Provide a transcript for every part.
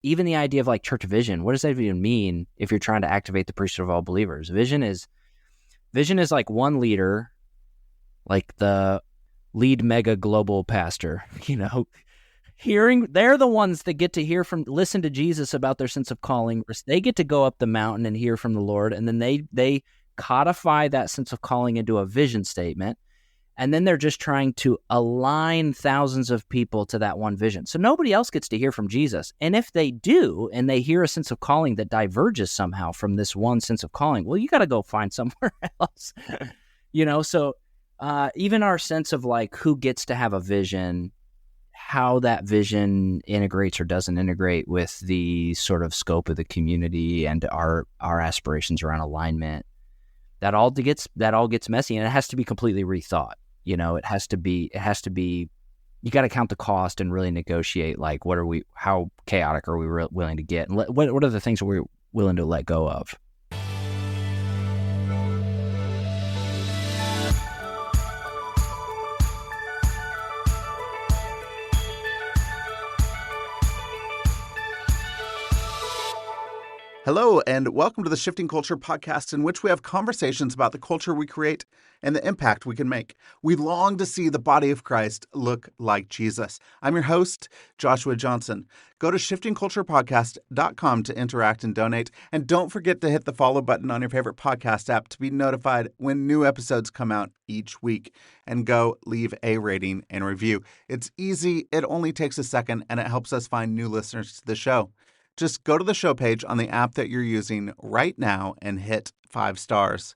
even the idea of like church vision, what does that even mean if you're trying to activate the priesthood of all believers? Vision is like one leader, like the lead mega global pastor, they're the ones that get to listen to Jesus about their sense of calling. They get to go up the mountain and hear from the Lord, and then they codify that sense of calling into a vision statement, and then they're just trying to align thousands of people to that one vision. So nobody else gets to hear from Jesus. And if they do, and they hear a sense of calling that diverges somehow from this one sense of calling, well, you got to go find somewhere else. So even our sense of like who gets to have a vision, how that vision integrates or doesn't integrate with the sort of scope of the community and our aspirations around alignment, that all gets messy, and it has to be completely rethought. It has to be, you got to count the cost and really negotiate, like, how chaotic are we willing to get? And what are the things we're willing to let go of? Hello, and welcome to the Shifting Culture podcast, in which we have conversations about the culture we create and the impact we can make. We long to see the body of Christ look like Jesus. I'm your host, Joshua Johnson. Go to shiftingculturepodcast.com to interact and donate. And don't forget to hit the follow button on your favorite podcast app to be notified when new episodes come out each week. And go leave a rating and review. It's easy, it only takes a second, and it helps us find new listeners to the show. Just go to the show page on the app that you're using right now and hit 5 stars.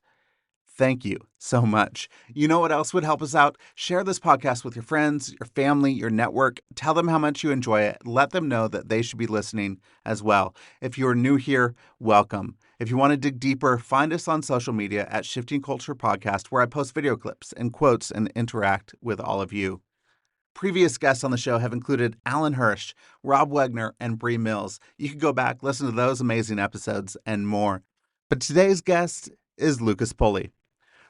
Thank you so much. You know what else would help us out? Share this podcast with your friends, your family, your network. Tell them how much you enjoy it. Let them know that they should be listening as well. If you're new here, welcome. If you want to dig deeper, find us on social media at Shifting Culture Podcast, where I post video clips and quotes and interact with all of you. Previous guests on the show have included Alan Hirsch, Rob Wegner, and Bree Mills. You can go back, listen to those amazing episodes, and more. But today's guest is Lucas Pulley.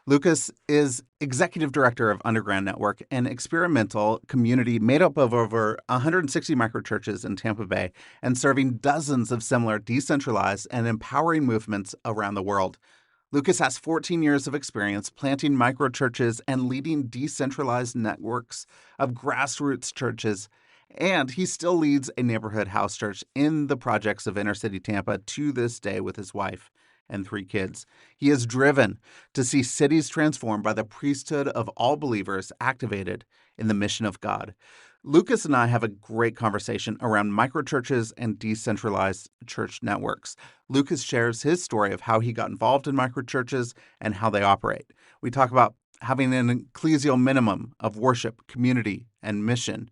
Lucas is Executive Director of Underground Network, an experimental community made up of over 160 microchurches in Tampa Bay and serving dozens of similar decentralized and empowering movements around the world. Lucas has 14 years of experience planting microchurches and leading decentralized networks of grassroots churches, and he still leads a neighborhood house church in the projects of inner city Tampa to this day with his wife and 3 kids. He is driven to see cities transformed by the priesthood of all believers activated in the mission of God. Lucas and I have a great conversation around microchurches and decentralized church networks. Lucas shares his story of how he got involved in microchurches and how they operate. We talk about having an ecclesial minimum of worship, community, and mission.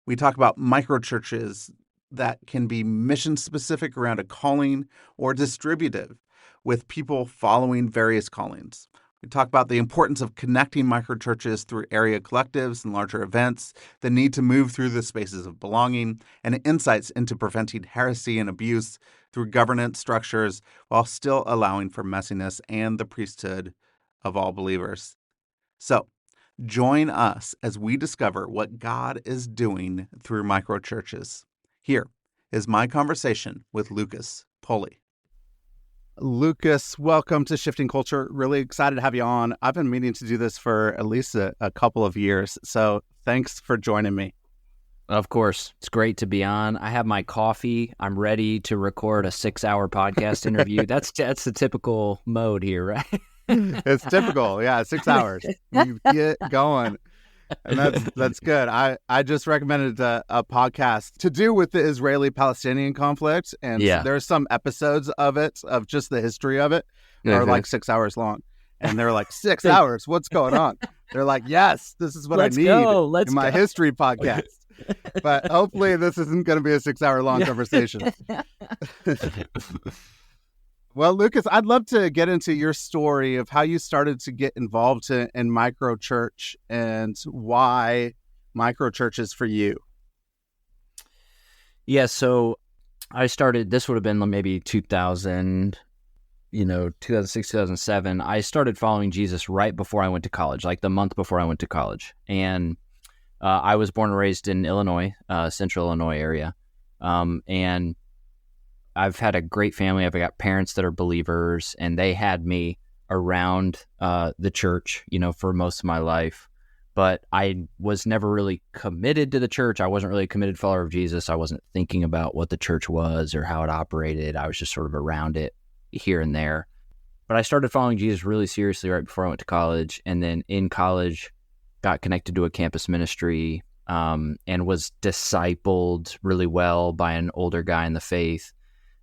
We talk about microchurches that can be mission-specific around a calling or distributive with people following various callings. We talk about the importance of connecting microchurches through area collectives and larger events, the need to move through the spaces of belonging, and insights into preventing heresy and abuse through governance structures while still allowing for messiness and the priesthood of all believers. So, join us as we discover what God is doing through microchurches. Here is my conversation with Lucas Pulley. Lucas, welcome to Shifting Culture. Really excited to have you on. I've been meaning to do this for at least a couple of years, so thanks for joining me. Of course. It's great to be on. I have my coffee. I'm ready to record a 6-hour podcast interview. That's the typical mode here, right? It's typical. Yeah, 6 hours. You get going. And that's good. I just recommended a podcast to do with the Israeli-Palestinian conflict. And there are some episodes of it, of just the history of it, are like 6 hours long. And they're like, 6 hours? What's going on? They're like, yes, this is what I need in my history podcast. But hopefully this isn't going to be a 6-hour long conversation. Well, Lucas, I'd love to get into your story of how you started to get involved in microchurch and why microchurches for you. Yeah, so I started, this would have been maybe 2006, 2007. I started following Jesus right before I went to college, like the month before I went to college. And I was born and raised in Illinois, central Illinois area. And I've had a great family. I've got parents that are believers, and they had me around the church, for most of my life. But I was never really committed to the church. I wasn't really a committed follower of Jesus. I wasn't thinking about what the church was or how it operated. I was just sort of around it here and there. But I started following Jesus really seriously right before I went to college. And then in college, got connected to a campus ministry, and was discipled really well by an older guy in the faith.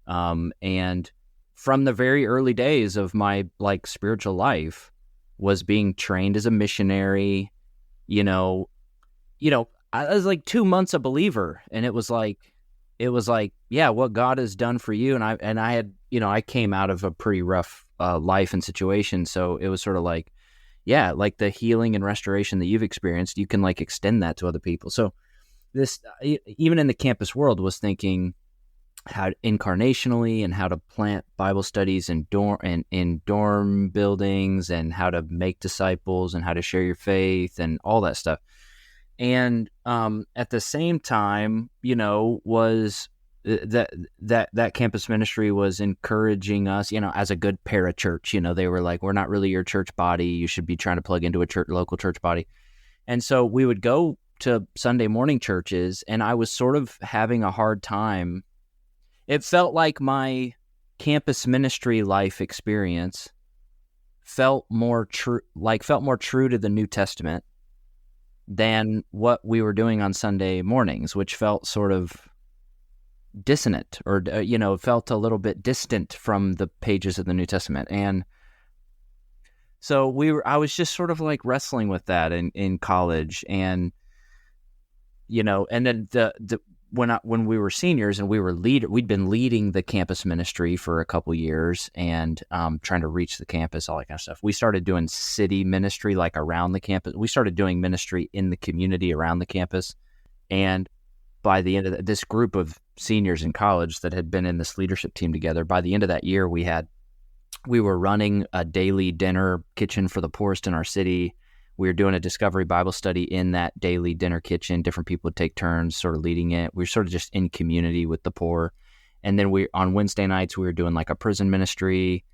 And from the very early days of my spiritual life, was being trained as a missionary. I was 2 months a believer, and it was like, yeah, what God has done for you. And I had, I came out of a pretty rough life and situation. So it was sort of like, yeah, like the healing and restoration that you've experienced, you can extend that to other people. So this, even in the campus world, was thinking how incarnationally and how to plant Bible studies in dorm buildings, and how to make disciples and how to share your faith and all that stuff. And at the same time, was that campus ministry was encouraging us, as a good parachurch. They were like, we're not really your church body. You should be trying to plug into a local church body. And so we would go to Sunday morning churches, and I was sort of having a hard time. It felt like my campus ministry life experience felt more true to the New Testament than what we were doing on Sunday mornings, which felt sort of dissonant, or felt a little bit distant from the pages of the New Testament. And so I was just sort of wrestling with that in college, and and then when we were seniors and we'd been leading the campus ministry for a couple years, and trying to reach the campus, all that kind of stuff. We started doing city ministry around the campus. We started doing ministry in the community around the campus. And by the end of this group of seniors in college that had been in this leadership team together, by the end of that year, we were running a daily dinner kitchen for the poorest in our city. We were doing a discovery Bible study in that daily dinner kitchen. Different people would take turns sort of leading it. We were sort of just in community with the poor. And then on Wednesday nights, we were doing a prison ministry.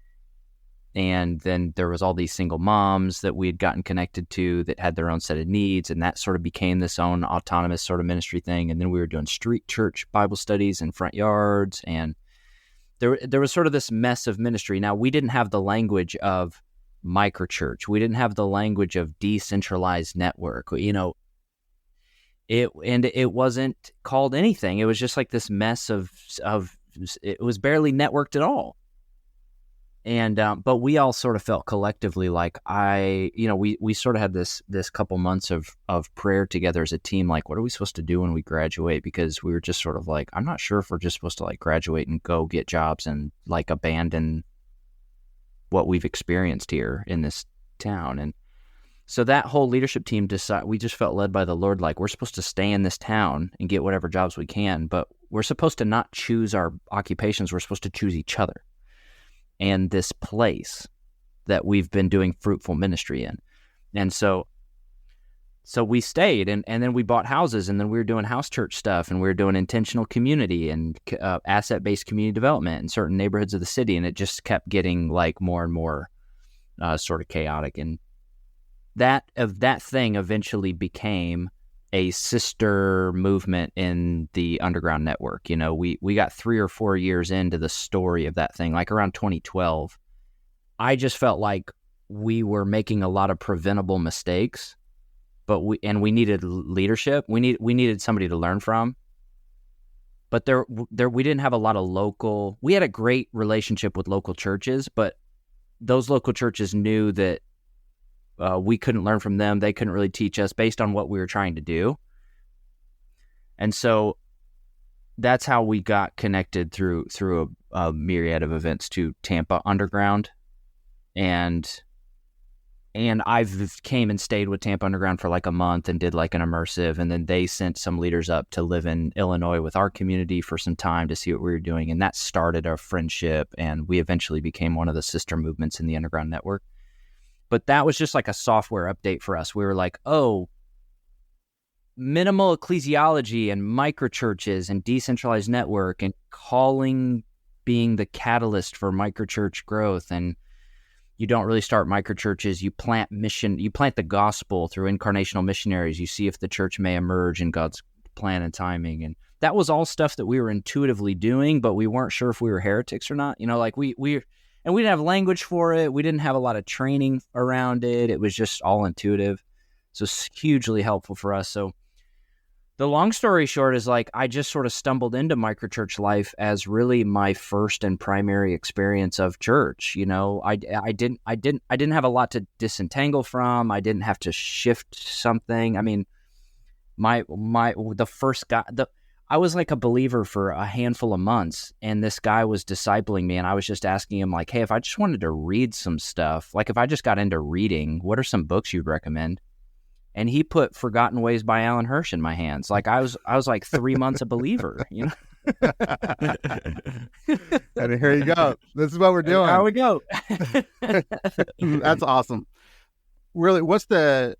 And then there was all these single moms that we had gotten connected to that had their own set of needs. And that sort of became this own autonomous sort of ministry thing. And then we were doing street church Bible studies in front yards. And there was sort of this mess of ministry. Now, we didn't have the language of microchurch. We didn't have the language of decentralized network. It wasn't called anything. It was just this mess of it was barely networked at all. And but we all sort of felt collectively we sort of had this couple months of prayer together as a team. What are we supposed to do when we graduate? Because we were just sort of I'm not sure if we're just supposed to graduate and go get jobs and abandon what we've experienced here in this town. And so that whole leadership team we just felt led by the Lord, we're supposed to stay in this town and get whatever jobs we can, but we're supposed to not choose our occupations. We're supposed to choose each other and this place that we've been doing fruitful ministry in. And so we stayed, and then we bought houses, and then we were doing house church stuff, and we were doing intentional community and asset-based community development in certain neighborhoods of the city, and it just kept getting more and more sort of chaotic. And that thing eventually became a sister movement in the underground network. We got 3 or 4 years into the story of that thing, around 2012. I just felt like we were making a lot of preventable mistakes. But we needed leadership. We needed somebody to learn from. But we didn't have a lot of local. We had a great relationship with local churches, but those local churches knew that we couldn't learn from them. They couldn't really teach us based on what we were trying to do. And so that's how we got connected through a myriad of events to Tampa Underground, and I've came and stayed with Tampa Underground for a month and did an immersive, and then they sent some leaders up to live in Illinois with our community for some time to see what we were doing, and that started a friendship, and we eventually became one of the sister movements in the underground network. But that was just a software update for us. We were minimal ecclesiology and microchurches and decentralized network and calling being the catalyst for microchurch growth. And you don't really start microchurches. You plant the gospel through incarnational missionaries. You see if the church may emerge in God's plan and timing. And that was all stuff that we were intuitively doing, but we weren't sure if we were heretics or not. Like we didn't have language for it. We didn't have a lot of training around it. It was just all intuitive. So it's hugely helpful for us. So the long story short is like, I just sort of stumbled into microchurch life as really my first and primary experience of church. I didn't have a lot to disentangle from. I didn't have to shift something. I mean, the first guy, I was like a believer for a handful of months, and this guy was discipling me, and I was just asking him like, hey, if I just wanted to read some stuff, like if I just got into reading, what are some books you'd recommend? And he put Forgotten Ways by Alan Hirsch in my hands. Like I was like 3 months a believer, And here you go. This is what we're doing. Here we go. That's awesome. Really, what's the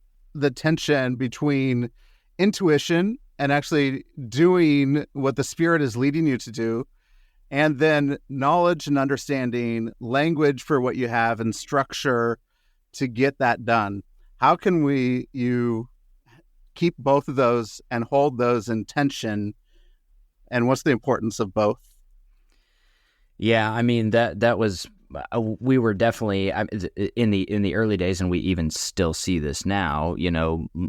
tension between intuition and actually doing what the Spirit is leading you to do, and then knowledge and understanding, language for what you have, and structure to get that done? How can you keep both of those and hold those in tension? And what's the importance of both? Yeah, I mean, that was, we were definitely in the early days, and we even still see this now,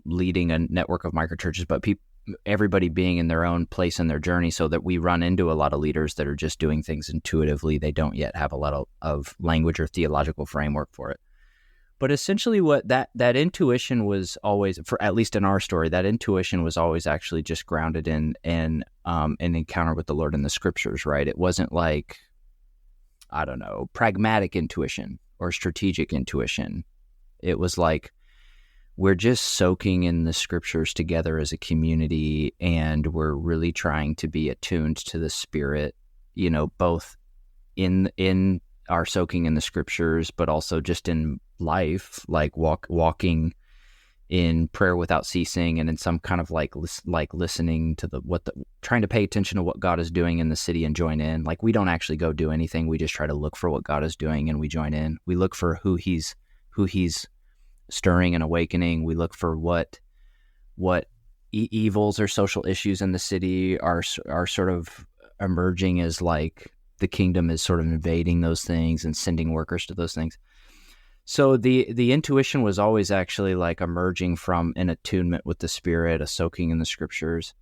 leading a network of microchurches, but everybody being in their own place in their journey, so that we run into a lot of leaders that are just doing things intuitively. They don't yet have a lot of language or theological framework for it. But essentially what that intuition was always, for at least in our story, that intuition was always actually just grounded in an encounter with the Lord in the scriptures, right? It wasn't like, I don't know, pragmatic intuition or strategic intuition. It was like, we're just soaking in the scriptures together as a community, and we're really trying to be attuned to the Spirit, both in our soaking in the scriptures, but also just in life, like walking in prayer without ceasing, and in some kind of like listening to trying to pay attention to what God is doing in the city and join in. Like, we don't actually go do anything. We just try to look for what God is doing and we join in. We look for who he's stirring and awakening. We look for what evils or social issues in the city are sort of emerging as like the kingdom is sort of invading those things and sending workers to those things. So the intuition was always actually like emerging from an attunement with the Spirit, a soaking in the scriptures.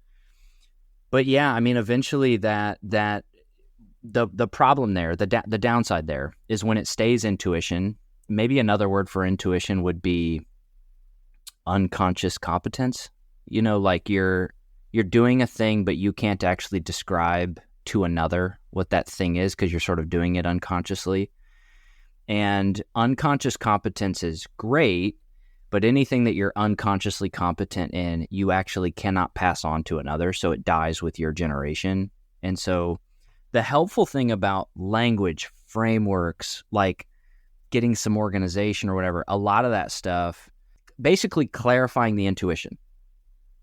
But yeah, I mean, eventually that the problem there, the downside there is when it stays intuition. Maybe another word for intuition would be unconscious competence. Like you're doing a thing, but you can't actually describe to another what that thing is because you're sort of doing it unconsciously. And unconscious competence is great, but anything that you're unconsciously competent in, you actually cannot pass on to another, so it dies with your generation. And so the helpful thing about language, frameworks, like getting some organization or whatever, a lot of that stuff, basically clarifying the intuition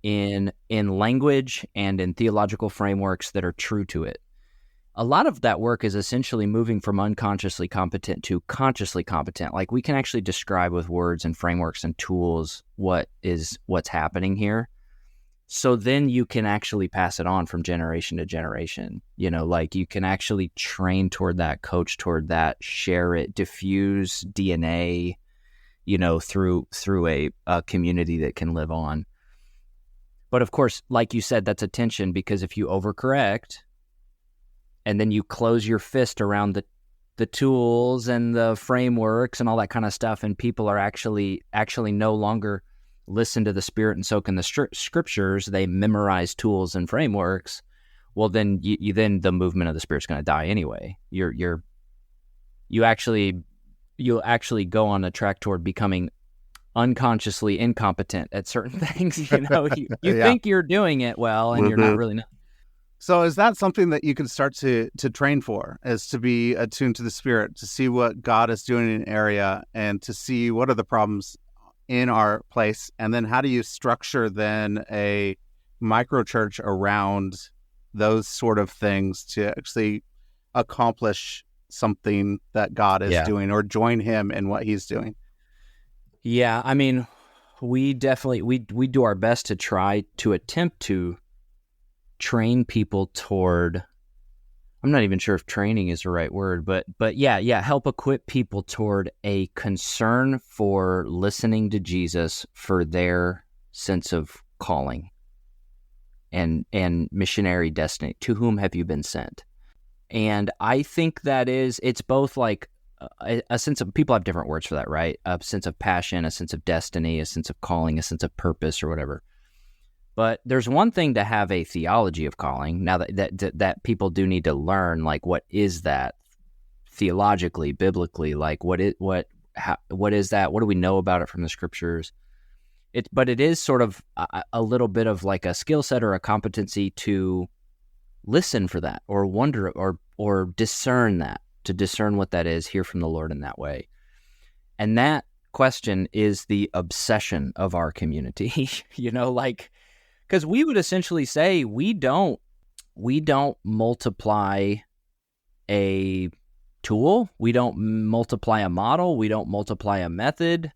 in language and in theological frameworks that are true to it. A lot of that work is essentially moving from unconsciously competent to consciously competent. Like, we can actually describe with words and frameworks and tools what's happening here. So then you can actually pass it on from generation to generation. Like, you can actually train toward that, coach toward that, share it, diffuse DNA, through a community that can live on. But of course, like you said, that's a tension, because if you overcorrect and then you close your fist around the tools and the frameworks and all that kind of stuff, and people are actually no longer listen to the Spirit and soak in the scriptures, they memorize tools and frameworks, well, then then the movement of the Spirit's going to die anyway. You'll actually go on a track toward becoming unconsciously incompetent at certain things. You yeah. think you're doing it well, and you're not really. So is that something that you can start to train for, is to be attuned to the Spirit, to see what God is doing in an area and to see what are the problems in our place? And then how do you structure then a microchurch around those sort of things to actually accomplish something that God is doing, or join him in what he's doing. Yeah, I mean, we definitely we do our best to try to attempt to train people toward, I'm not even sure if training is the right word, but yeah, help equip people toward a concern for listening to Jesus for their sense of calling and missionary destiny. To whom have you been sent? And I think it's both like a sense of, people have different words for that, right? A sense of passion, a sense of destiny, a sense of calling, a sense of purpose, or whatever. But there's one thing to have a theology of calling. Now that people do need to learn, like, what is that theologically, biblically? Like, what is that? What do we know about it from the scriptures? But it is sort of a little bit of like a skill set or a competency to listen for that, or wonder, or discern that, to discern what that is, hear from the Lord in that way. And that question is the obsession of our community, like, because we would essentially say we don't multiply a tool, we don't multiply a model, we don't multiply a method.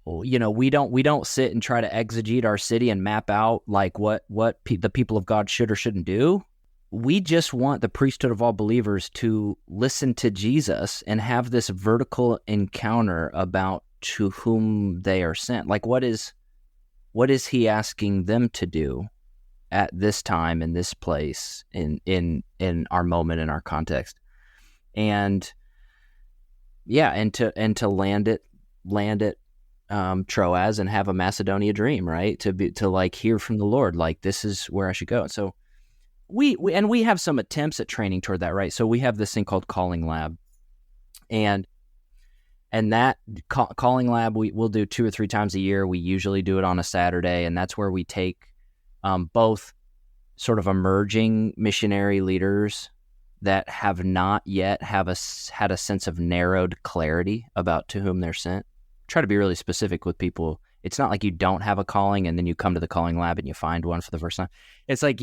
We don't sit and try to exegete our city and map out like what the people of God should or shouldn't do. We just want the priesthood of all believers to listen to Jesus and have this vertical encounter about to whom they are sent. Like, what is he asking them to do at this time, in this place, in our moment, in our context? And to land it Troas and have a Macedonia dream, right? To like hear from the Lord, like, this is where I should go. So we have some attempts at training toward that, right? So we have this thing called Calling Lab, and that Calling Lab we'll do 2 or 3 times a year. We usually do it on a Saturday, and that's where we take both sort of emerging missionary leaders that have not yet had a sense of narrowed clarity about to whom they're sent. Try to be really specific with people. It's not like you don't have a calling and then you come to the Calling Lab and you find one for the first time. It's like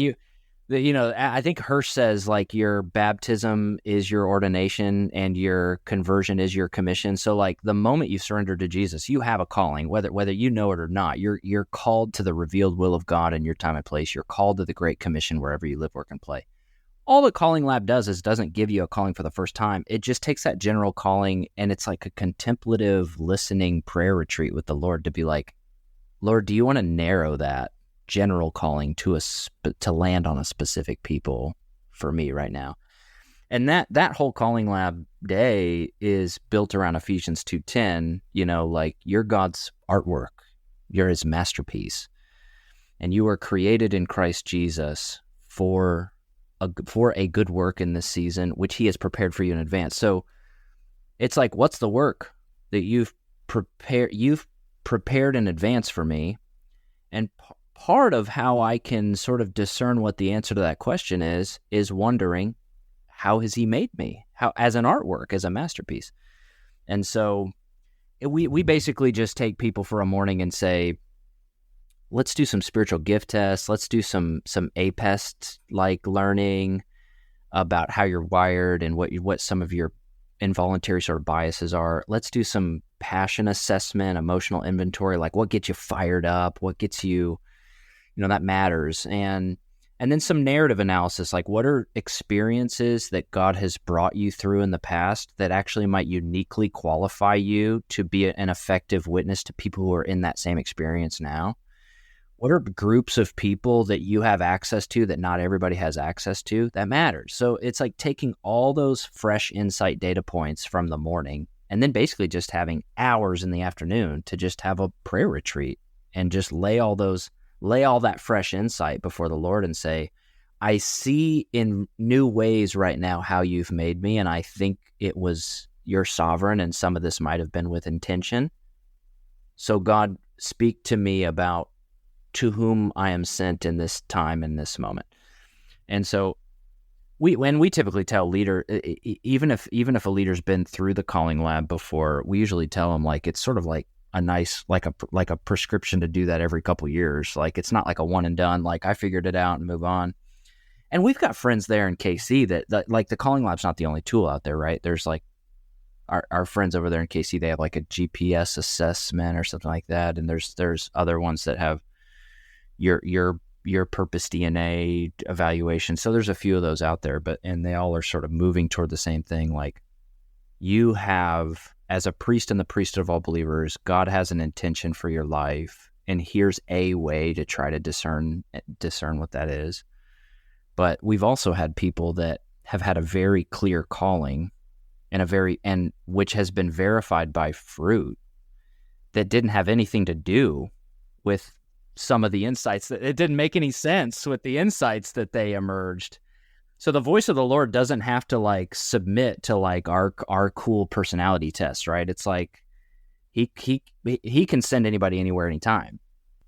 I think Hirsch says, like, your baptism is your ordination and your conversion is your commission. So, like, the moment you surrender to Jesus, you have a calling, whether you know it or not. You're called to the revealed will of God in your time and place. You're called to the Great Commission wherever you live, work, and play. All the Calling Lab does is doesn't give you a calling for the first time. It just takes that general calling, and it's like a contemplative listening prayer retreat with the Lord to be like, Lord, do you want to narrow that general calling to land on a specific people for me right now? And that whole Calling Lab day is built around Ephesians 2:10, like, you're God's artwork, you're his masterpiece, and you are created in Christ Jesus for a good work in this season, which he has prepared for you in advance. So it's like, what's the work that you've prepared in advance for me? And part of how I can sort of discern what the answer to that question is wondering, how has he made me? How, as an artwork, as a masterpiece? And so we basically just take people for a morning and say, let's do some spiritual gift tests. Let's do some APEST like learning about how you're wired and what some of your involuntary sort of biases are. Let's do some passion assessment, emotional inventory, like what gets you fired up, what gets you, that matters. And then some narrative analysis, like what are experiences that God has brought you through in the past that actually might uniquely qualify you to be an effective witness to people who are in that same experience now? What are groups of people that you have access to that not everybody has access to? That matters. So it's like taking all those fresh insight data points from the morning and then basically just having hours in the afternoon to just have a prayer retreat and just lay all that fresh insight before the Lord and say, I see in new ways right now how you've made me, and I think it was you're sovereign, and some of this might have been with intention. So God, speak to me about to whom I am sent in this time, in this moment. And so we typically tell even if a leader's been through the Calling Lab before, we usually tell them, like, it's sort of like a nice, like a prescription to do that every couple of years. Like, it's not like a one and done, like I figured it out and move on. And we've got friends there in KC that like the Calling Lab's not the only tool out there, right? There's like our friends over there in KC, they have like a GPS assessment or something like that. And there's other ones that have your purpose DNA evaluation. So there's a few of those out there, and they all are sort of moving toward the same thing. Like, you have, as a priest in the priesthood of all believers, God has an intention for your life, and here's a way to try to discern what that is. But we've also had people that have had a very clear calling and which has been verified by fruit that didn't have anything to do with some of the insights. That it didn't make any sense with the insights that they emerged. So the voice of the Lord doesn't have to like submit to like our cool personality test, right? It's like he can send anybody anywhere, anytime.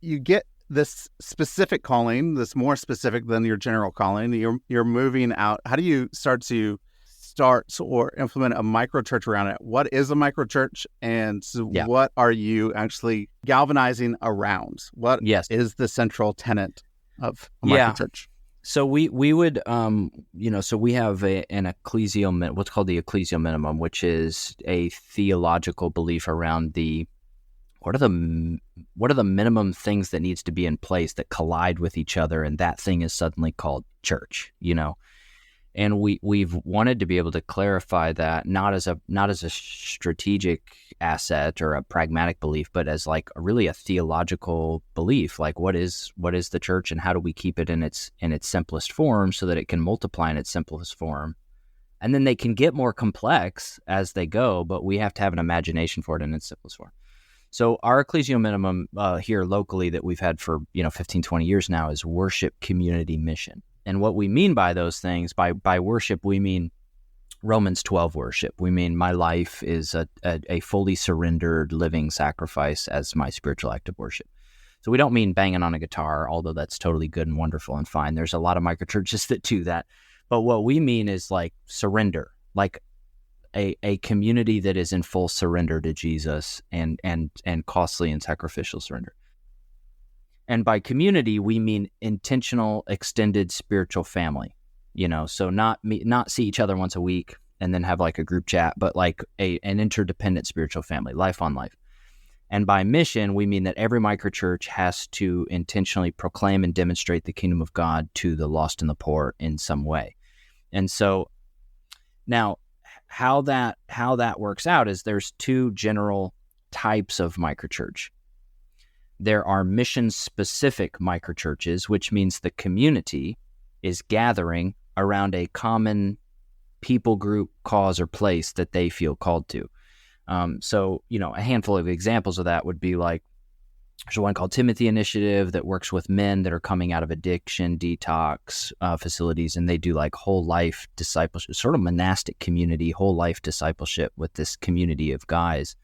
You get this specific calling, this more specific than your general calling. You're moving out. How do you start or implement a microchurch around it? What is a microchurch, and what are you actually galvanizing around? What is the central tenet of a microchurch? So we would, so we have an ecclesial, what's called the ecclesial minimum, which is a theological belief around what are the minimum things that needs to be in place that collide with each other, and that thing is suddenly called church, And we've wanted to be able to clarify that not as a strategic asset or a pragmatic belief, but as like really a theological belief. Like, what is the church, and how do we keep it in its simplest form so that it can multiply in its simplest form? And then they can get more complex as they go, but we have to have an imagination for it in its simplest form. So our ecclesial minimum here locally that we've had for 15, 20 years now is worship, community, mission. And what we mean by those things, by worship, we mean Romans 12 worship. We mean my life is a fully surrendered living sacrifice as my spiritual act of worship. So we don't mean banging on a guitar, although that's totally good and wonderful and fine. There's a lot of microchurches that do that. But what we mean is like surrender, like a community that is in full surrender to Jesus and costly and sacrificial surrender. And by community, we mean intentional, extended spiritual family, so not see each other once a week and then have like a group chat, but like an interdependent spiritual family, life on life. And by mission, we mean that every microchurch has to intentionally proclaim and demonstrate the kingdom of God to the lost and the poor in some way. And so now how that works out is there's two general types of microchurch. There are mission-specific microchurches, which means the community is gathering around a common people group, cause, or place that they feel called to. So, a handful of examples of that would be like, there's one called Timothy Initiative that works with men that are coming out of addiction, detox facilities, and they do like whole life discipleship, sort of monastic community, whole life discipleship with this community of guys.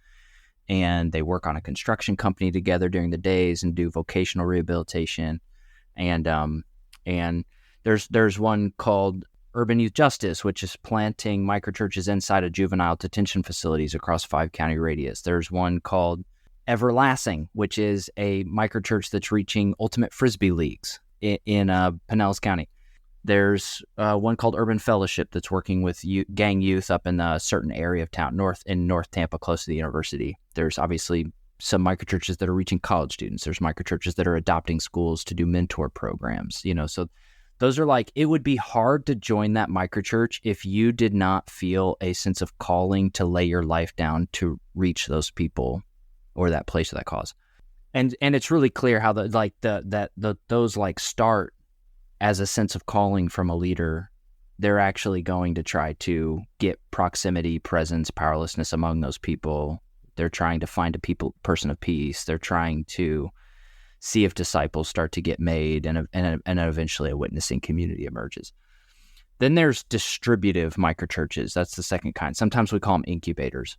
And they work on a construction company together during the days and do vocational rehabilitation. And there's one called Urban Youth Justice, which is planting microchurches inside of juvenile detention facilities across 5-county radius. There's one called Everlasting, which is a microchurch that's reaching ultimate Frisbee leagues in Pinellas County. There's one called Urban Fellowship that's working with gang youth up in a certain area of town, North Tampa, close to the university. There's obviously some microchurches that are reaching college students. There's microchurches that are adopting schools to do mentor programs. So those are like, it would be hard to join that microchurch if you did not feel a sense of calling to lay your life down to reach those people or that place or that cause. And it's really clear how those start as a sense of calling from a leader. They're actually going to try to get proximity, presence, powerlessness among those people. They're trying to find a person of peace. They're trying to see if disciples start to get made, and eventually a witnessing community emerges. Then there's distributive microchurches. That's the second kind. Sometimes we call them incubators.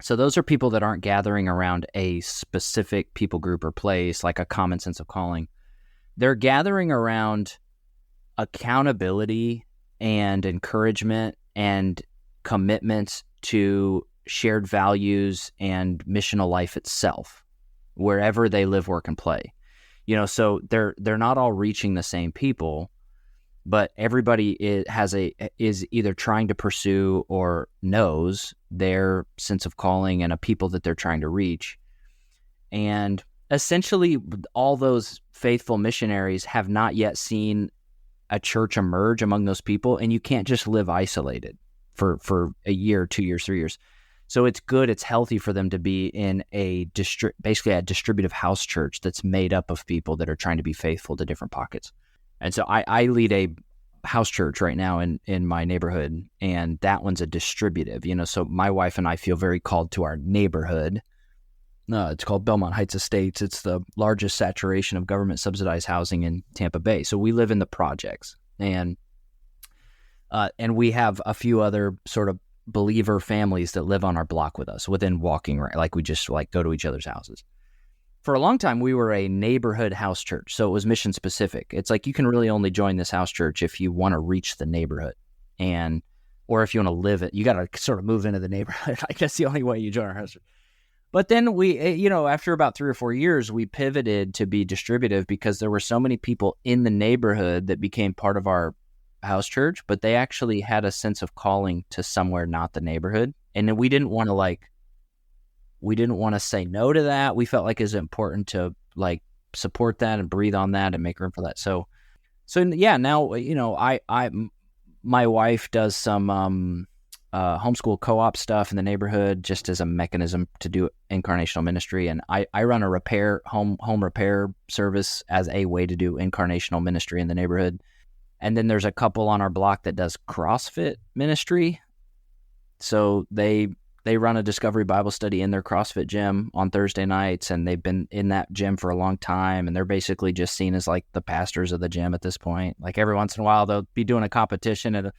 So those are people that aren't gathering around a specific people group or place, like a common sense of calling. They're gathering around accountability and encouragement and commitment to shared values and missional life itself, wherever they live, work, and play. So they're not all reaching the same people, but everybody is either trying to pursue or knows their sense of calling and a people that they're trying to reach. And essentially, all those faithful missionaries have not yet seen a church emerge among those people, and you can't just live isolated for a year, 2 years, 3 years. So it's good, it's healthy for them to be in basically a distributive house church that's made up of people that are trying to be faithful to different pockets. And so I lead a house church right now in my neighborhood, and that one's a distributive, so my wife and I feel very called to our neighborhood. It's called Belmont Heights Estates. It's the largest saturation of government subsidized housing in Tampa Bay. So we live in the projects, and we have a few other sort of believer families that live on our block with us within walking range. Like we just go to each other's houses. For a long time, we were a neighborhood house church. So it was mission specific. It's like you can really only join this house church if you want to reach the neighborhood, or if you want to live it. You got to sort of move into the neighborhood. I guess the only way you join our house church. But then we, after about 3 or 4 years, we pivoted to be distributive because there were so many people in the neighborhood that became part of our house church, but they actually had a sense of calling to somewhere not the neighborhood. And then we didn't want to say no to that. We felt like it was important to support that and breathe on that and make room for that. So yeah, now, my wife does some homeschool co-op stuff in the neighborhood just as a mechanism to do incarnational ministry. And I run a home repair service as a way to do incarnational ministry in the neighborhood. And then there's a couple on our block that does CrossFit ministry. So they run a Discovery Bible study in their CrossFit gym on Thursday nights, and they've been in that gym for a long time, and they're basically just seen as like the pastors of the gym at this point. Like every once in a while, they'll be doing a competition and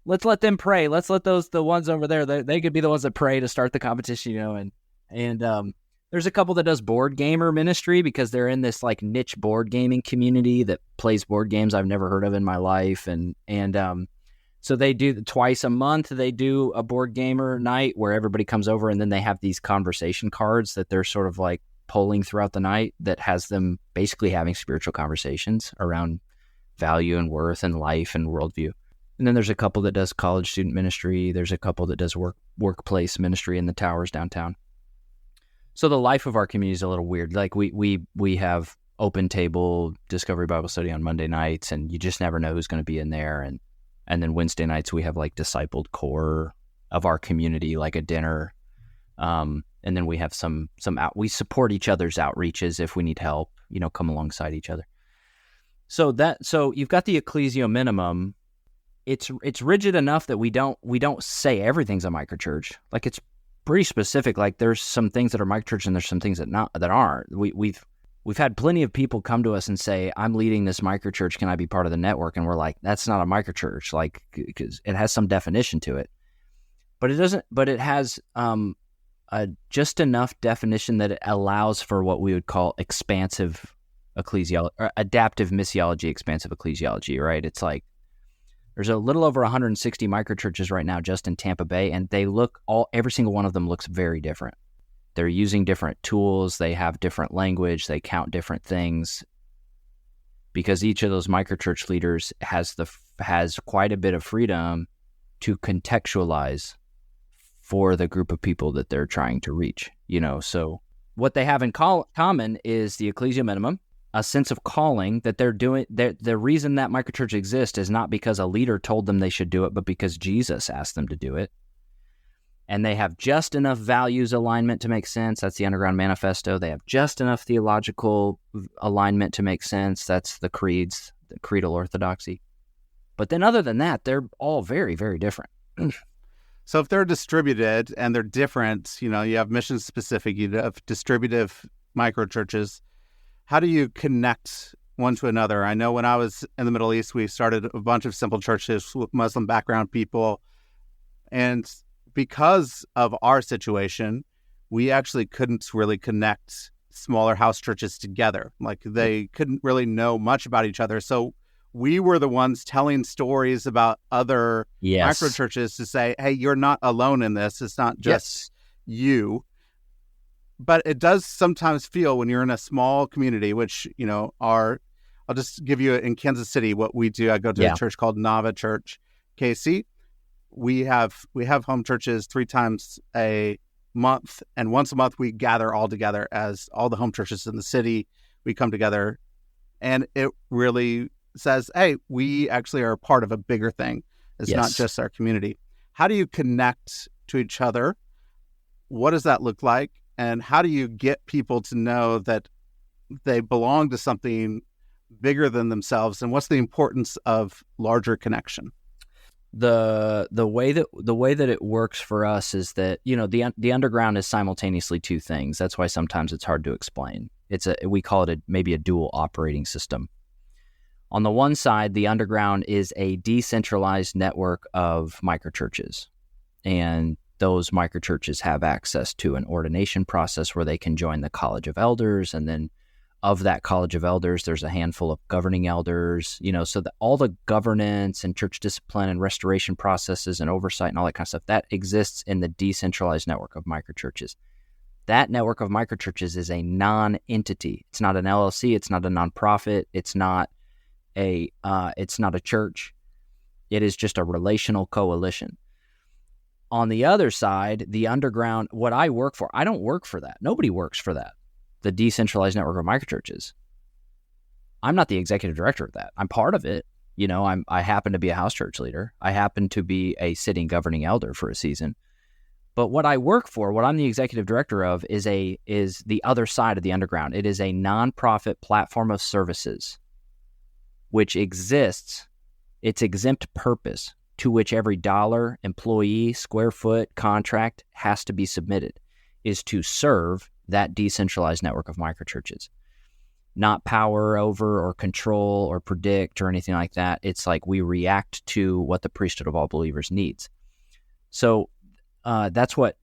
let's let them pray. Let's let the ones over there, they could be the ones that pray to start the competition, and there's a couple that does board gamer ministry because they're in this like niche board gaming community that plays board games I've never heard of in my life. And so they do twice a month, they do a board gamer night where everybody comes over, and then they have these conversation cards that they're sort of like polling throughout the night that has them basically having spiritual conversations around value and worth and life and worldview. And then there's a couple that does college student ministry. There's a couple that does workplace ministry in the towers downtown. So the life of our community is a little weird. Like we have open table Discovery Bible study on Monday nights, and you just never know who's going to be in there. And then Wednesday nights we have like discipled core of our community, like a dinner. And then we have we support each other's outreaches if we need help, come alongside each other. So you've got the ecclesial minimum. It's rigid enough that we don't say everything's a microchurch. Like it's pretty specific. Like there's some things that are microchurch and there's some things that aren't. We've had plenty of people come to us and say, I'm leading this microchurch. Can I be part of the network? And we're like, that's not a microchurch. Like, because it has some definition to it, but it doesn't, but it has, just enough definition that it allows for what we would call expansive ecclesiology or adaptive missiology, expansive ecclesiology, right? It's like, there's a little over 160 microchurches right now just in Tampa Bay, and every single one of them looks very different. They're using different tools, they have different language, they count different things, because each of those microchurch leaders has quite a bit of freedom to contextualize for the group of people that they're trying to reach. So what they have in common is the ecclesial minimum, a sense of calling that they're doing. The reason that microchurch exists is not because a leader told them they should do it, but because Jesus asked them to do it. And they have just enough values alignment to make sense. That's the Underground Manifesto. They have just enough theological alignment to make sense. That's the creeds, the creedal orthodoxy. But then other than that, they're all very, very different. So if they're distributed and they're different, you have mission specific, you have distributive microchurches. How do you connect one to another? I know when I was in the Middle East, we started a bunch of simple churches with Muslim background people. And because of our situation, we actually couldn't really connect smaller house churches together. Like they couldn't really know much about each other. So we were the ones telling stories about other microchurches to say, hey, you're not alone in this. It's not just you. But it does sometimes feel when you're in a small community, which, our I'll just give you in Kansas City what we do. I go to a church called Nava Church, KC. We have home churches 3 times a month, and once a month we gather all together as all the home churches in the city. We come together, and it really says, hey, we actually are a part of a bigger thing. It's not just our community. How do you connect to each other? What does that look like? And how do you get people to know that they belong to something bigger than themselves? And what's the importance of larger connection? The way that it works for us is that, the underground is simultaneously 2 things. That's why sometimes it's hard to explain. We call it maybe a dual operating system. On the one side, the underground is a decentralized network of microchurches, and those microchurches have access to an ordination process where they can join the College of Elders, and then of that College of Elders, there's a handful of governing elders, so that all the governance and church discipline and restoration processes and oversight and all that kind of stuff, that exists in the decentralized network of microchurches. That network of microchurches is a non-entity. It's not an LLC. It's not a nonprofit. It's not a church. It is just a relational coalition. On the other side, the underground, what I work for, I don't work for that. Nobody works for that. The decentralized network of microchurches. I'm not the executive director of that. I'm part of it. I happen to be a house church leader. I happen to be a sitting governing elder for a season. But what I work for, what I'm the executive director of, is the other side of the underground. It is a nonprofit platform of services, which exists. Its exempt purpose, to which every dollar, employee, square foot, contract has to be submitted, is to serve that decentralized network of microchurches. Not power over or control or predict or anything like that. It's like we react to what the priesthood of all believers needs. So that's what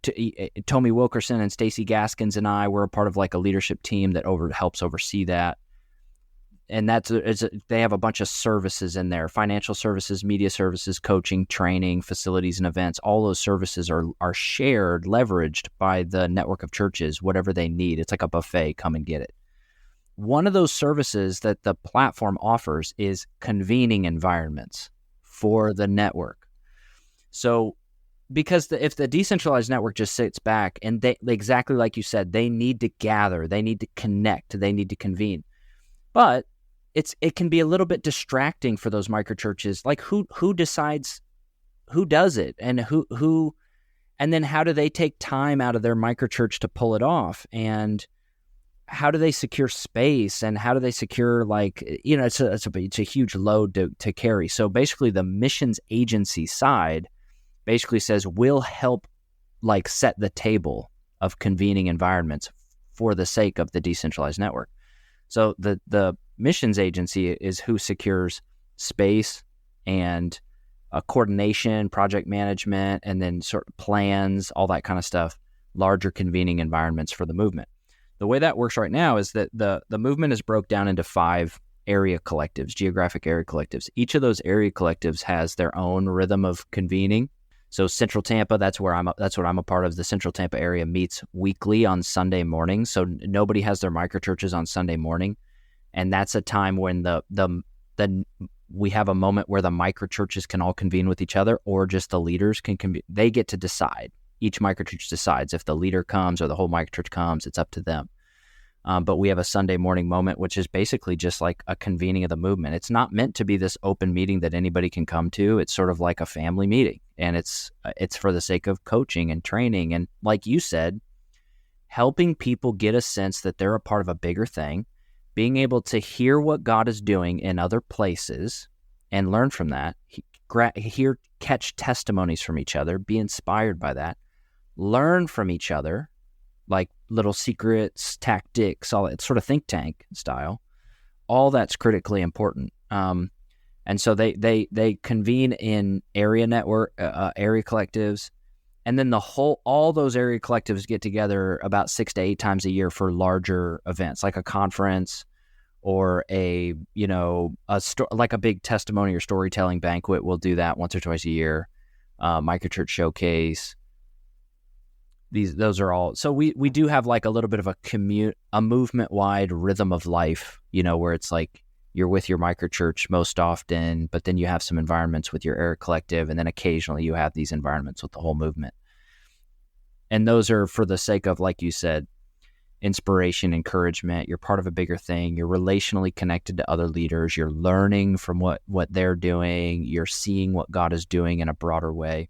Tommy Wilkerson and Stacy Gaskins and I were a part of, like a leadership team that helps oversee that. And they have a bunch of services in there: financial services, media services, coaching, training, facilities and events. All those services are shared, leveraged by the network of churches, whatever they need. It's like a buffet, come and get it. One of those services that the platform offers is convening environments for the network. So because if the decentralized network just sits back and they, exactly like you said, they need to gather, they need to connect, they need to convene. But it can be a little bit distracting for those microchurches. Like who decides who does it, and who and then how do they take time out of their microchurch to pull it off, and how do they secure space, and how do they secure, it's a huge load to carry. So basically the missions agency side basically says we'll help set the table of convening environments for the sake of the decentralized network. So the missions agency is who secures space and coordination, project management, and then sort of plans, all that kind of stuff, larger convening environments for the movement. The way that works right now is that the movement is broke down into 5 area collectives, geographic area collectives. Each of those area collectives has their own rhythm of convening. So Central Tampa, that's what I'm a part of. The Central Tampa area meets weekly on Sunday morning. So nobody has their microchurches on Sunday morning, and that's a time when we have a moment where the microchurches can all convene with each other, or just the leaders can convene. They get to decide. Each microchurch decides if the leader comes or the whole microchurch comes. It's up to them. But we have a Sunday morning moment, which is basically just like a convening of the movement. It's not meant to be this open meeting that anybody can come to. It's sort of like a family meeting, and it's for the sake of coaching and training. And like you said, helping people get a sense that they're a part of a bigger thing, being able to hear what God is doing in other places and learn from that, catch testimonies from each other, be inspired by that, learn from each other, like little secrets, tactics, all that sort of think tank style. All that's critically important. And so they convene in area network, area collectives, and then all those area collectives get together about 6 to 8 times a year for larger events, like a conference or like a big testimony or storytelling banquet. We'll do that once or twice a year. Microchurch showcase. Those are all. So we do have like a little bit of a movement wide rhythm of life, where it's like you're with your microchurch most often, but then you have some environments with your Eric Collective, and then occasionally you have these environments with the whole movement. And those are for the sake of, like you said, inspiration, encouragement. You're part of a bigger thing. You're relationally connected to other leaders. You're learning from what they're doing. You're seeing what God is doing in a broader way.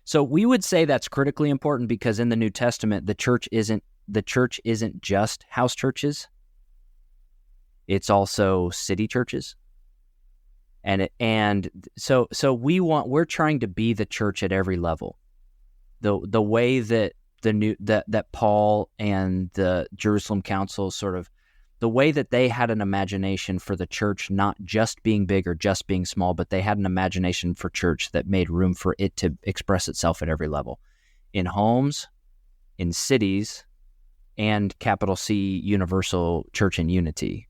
So we would say that's critically important, because in the New Testament, the church isn't just house churches. It's also city churches. And so we're trying to be the church at every level. The way that that Paul and the Jerusalem Council the way that they had an imagination for the church not just being big or just being small, but they had an imagination for church that made room for it to express itself at every level, in homes, in cities, and capital C, universal church and unity.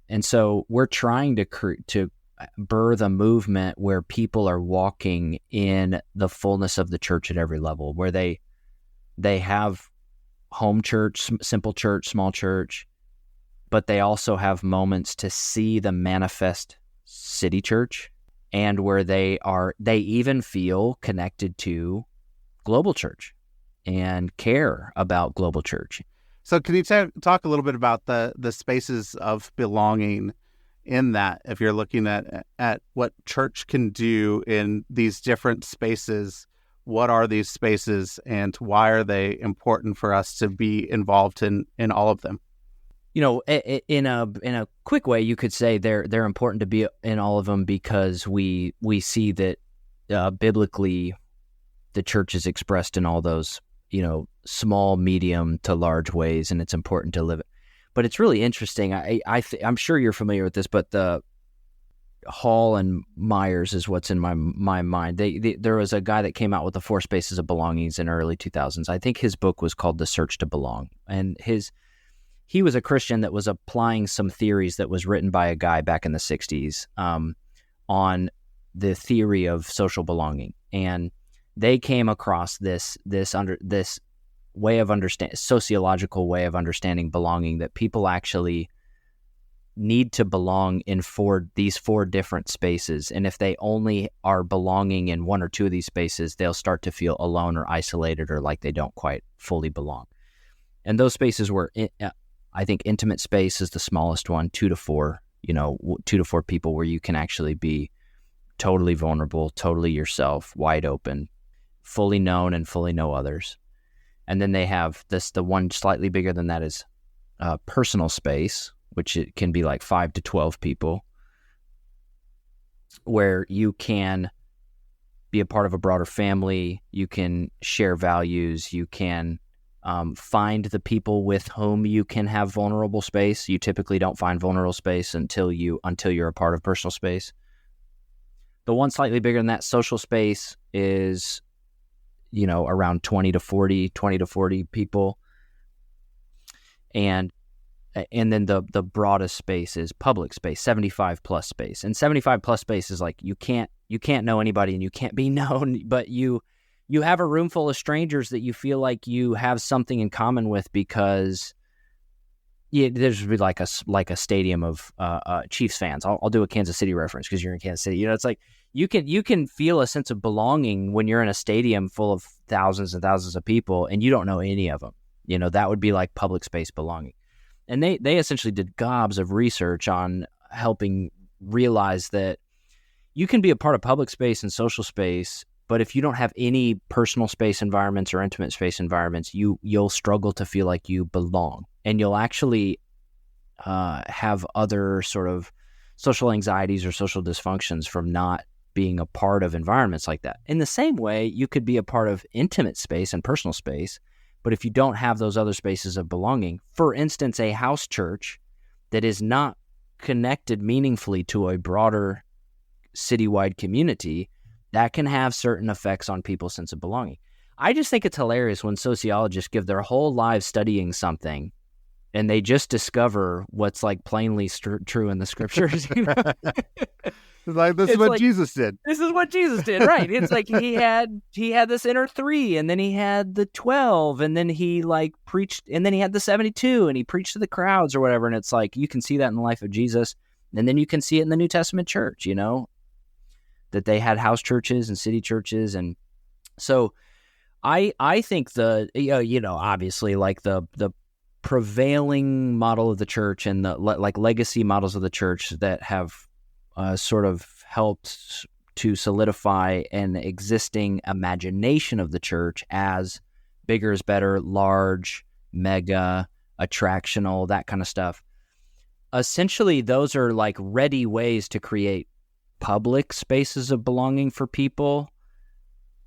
And so we're trying to birth a movement where people are walking in the fullness of the church at every level, where they have home church, simple church, small church, but they also have moments to see the manifest city church, and where they even feel connected to global church and care about global church. So can you talk a little bit about the spaces of belonging in that, if you're looking at what church can do in these different spaces? What are these spaces, and why are they important for us to be involved in all of them? In a quick way, you could say they're important to be in all of them, because we see that biblically the church is expressed in all those small, medium to large ways, and it's important to live it. But it's really interesting. I'm sure you're familiar with this, but the Hall and Myers is what's in my mind. There was a guy that came out with the 4 Spaces of Belongings in the early 2000s. I think his book was called The Search to Belong. And he was a Christian that was applying some theories that was written by a guy back in the 60s on the theory of social belonging. And they came across this way of sociological way of understanding belonging, that people actually need to belong in these 4 different spaces. And if they only are belonging in 1 or 2 of these spaces, they'll start to feel alone or isolated, or like they don't quite fully belong. And those spaces were, I think, intimate space is the smallest one, 2 to 4, 2 to 4 people, where you can actually be totally vulnerable, totally yourself, wide open, fully known and fully know others. And then they have the one slightly bigger than that is personal space, which it can be like 5 to 12 people, where you can be a part of a broader family, you can share values, you can find the people with whom you can have vulnerable space. You typically don't find vulnerable space until you're a part of personal space. The one slightly bigger than that, social space, is around 20 to 40 people. And then the broadest space is public space, 75 plus space. And 75 plus space is like you can't know anybody and you can't be known, but you have a room full of strangers that you feel like you have something in common with, because there's like a stadium of Chiefs fans. I'll do a Kansas City reference because you're in Kansas City. It's like you can feel a sense of belonging when you're in a stadium full of thousands and thousands of people and you don't know any of them. That would be like public space belonging. And they essentially did gobs of research on helping realize that you can be a part of public space and social space, but if you don't have any personal space environments or intimate space environments, you'll struggle to feel like you belong. And you'll actually have other sort of social anxieties or social dysfunctions from not being a part of environments like that. In the same way, you could be a part of intimate space and personal space, but if you don't have those other spaces of belonging, for instance, a house church that is not connected meaningfully to a broader citywide community, that can have certain effects on people's sense of belonging. I just think it's hilarious when sociologists give their whole lives studying something and they just discover what's like plainly true in the scriptures. like this is what Jesus did. This is what Jesus did, right? It's like he had this inner 3, and then he had the 12, and then he like preached, and then he had the 72, and he preached to the crowds or whatever. And it's like you can see that in the life of Jesus, and then you can see it in the New Testament church, that they had house churches and city churches. And so I think obviously like the prevailing model of the church and the like legacy models of the church that have sort of helped to solidify an existing imagination of the church as bigger is better, large, mega, attractional, that kind of stuff. Essentially, those are like ready ways to create public spaces of belonging for people.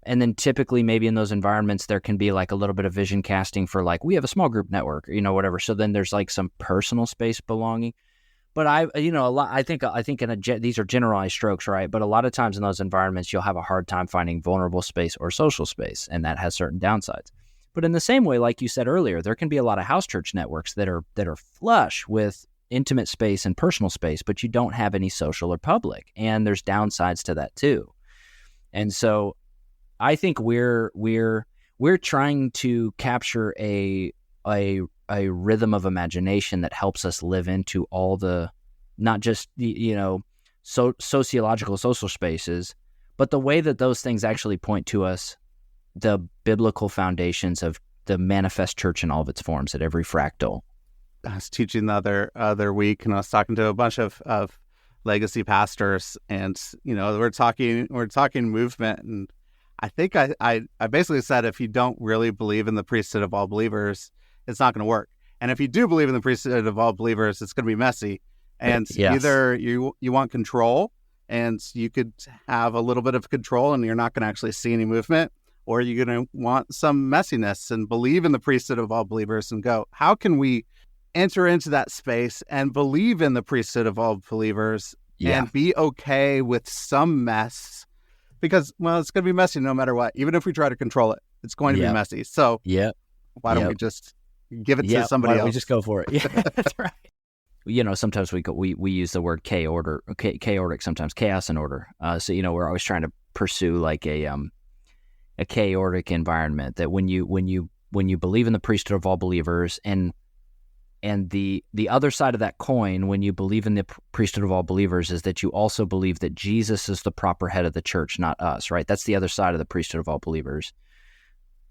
And then typically maybe in those environments, there can be like a little bit of vision casting for like, we have a small group network, whatever. So then there's like some personal space belonging. But I think these are generalized strokes, right? But a lot of times in those environments, you'll have a hard time finding vulnerable space or social space, and that has certain downsides. But in the same way, like you said earlier, there can be a lot of house church networks that are flush with intimate space and personal space, but you don't have any social or public, and there's downsides to that too. And so I think we're trying to capture a rhythm of imagination that helps us live into all the, not just sociological social spaces, but the way that those things actually point to us, the biblical foundations of the manifest church in all of its forms at every fractal. I was teaching the other week, and I was talking to a bunch of legacy pastors, and we're talking movement, and I think I basically said, if you don't really believe in the priesthood of all believers, it's not going to work. And if you do believe in the priesthood of all believers, it's going to be messy. And yes. Either you want control, and you could have a little bit of control and you're not going to actually see any movement, or you're going to want some messiness and believe in the priesthood of all believers and go, how can we enter into that space and believe in the priesthood of all believers and be okay with some mess? Because, it's going to be messy no matter what. Even if we try to control it, it's going to be messy. So why don't we just give it to somebody else? Why don't we just go for it? Yeah, that's right. Sometimes we use the word chaotic, sometimes chaos and order. So we're always trying to pursue like a chaotic environment, that when you believe in the priesthood of all believers, and the other side of that coin, when you believe in the priesthood of all believers, is that you also believe that Jesus is the proper head of the church, not us, right? That's the other side of the priesthood of all believers.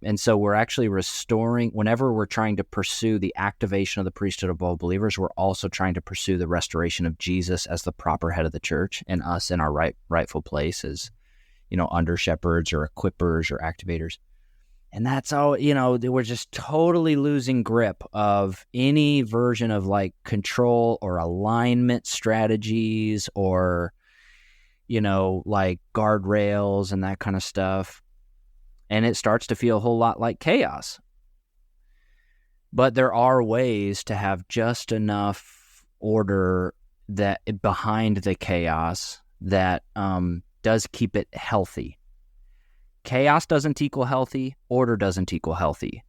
And so we're actually restoring, whenever we're trying to pursue the activation of the priesthood of all believers, we're also trying to pursue the restoration of Jesus as the proper head of the church, and us in our rightful place as, under shepherds or equippers or activators. And that's all, we're just totally losing grip of any version of like control or alignment strategies or, like guardrails and that kind of stuff. And it starts to feel a whole lot like chaos. But there are ways to have just enough order that behind the chaos that does keep it healthy. Chaos doesn't equal healthy. Order doesn't equal healthy.